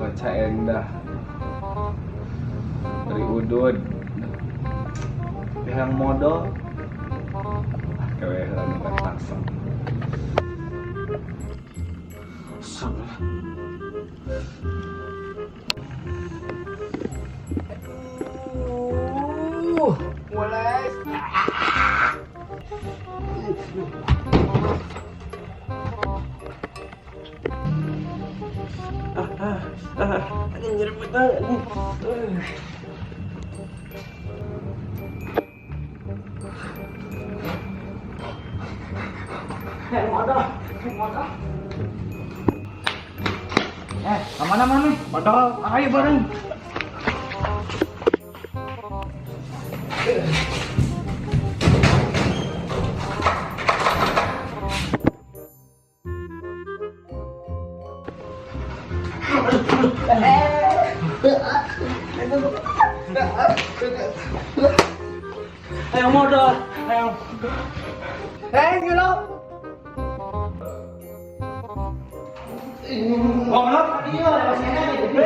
cuaca endah dari udud yang modal kewehan bukan taksa mulai ini nyerep betul modal kemana nih modal ayo bareng ayo modal ayo gila ngomong dia masih enak gitu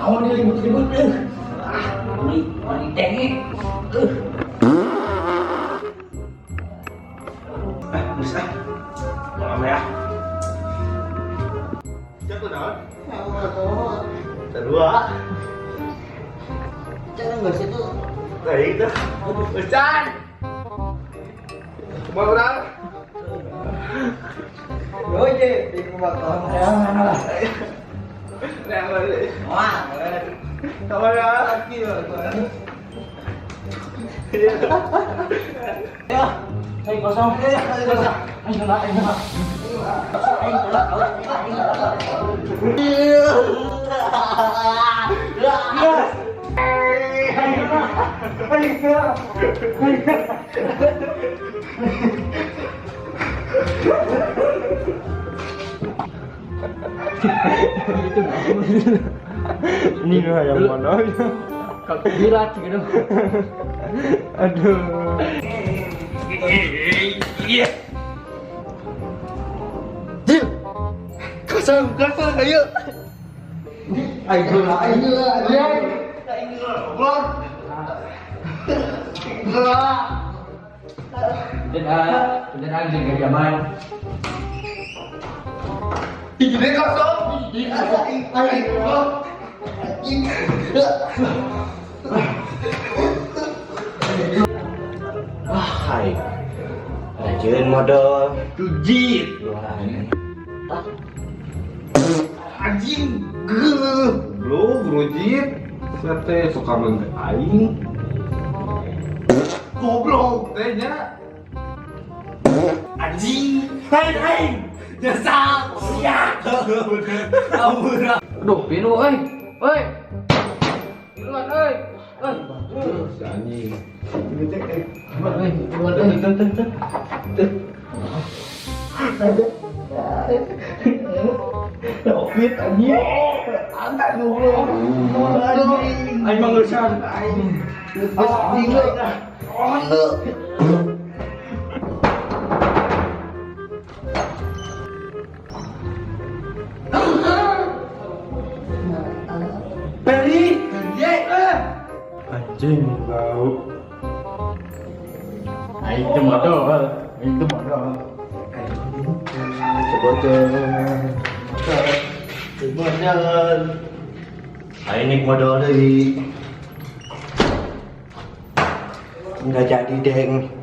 Awal dia ribut-ribut Mani tengik Terus maaf ya Jatuh daun Kedua Jangan gak situ Baik tuh Ustaz Mau orang Oye, di pembatas mana lah Neng balik wah kabar ya lagi ya saya kosong ini loh yang mana kalau birat gitu aduh iya Jil kosong ayo dan anjing gak zaman ini kosong hai rajin modal tujit anjing lu grojit sate suka mengge aing goblok tehnya anjing hai jasa siap aura aduh pinu oi luar si anjing ini cek luar Covid anjing angkat dulu anjing aing mangeusan aing anjing bau aing teh modal modal aing modal deui enggak jadi deng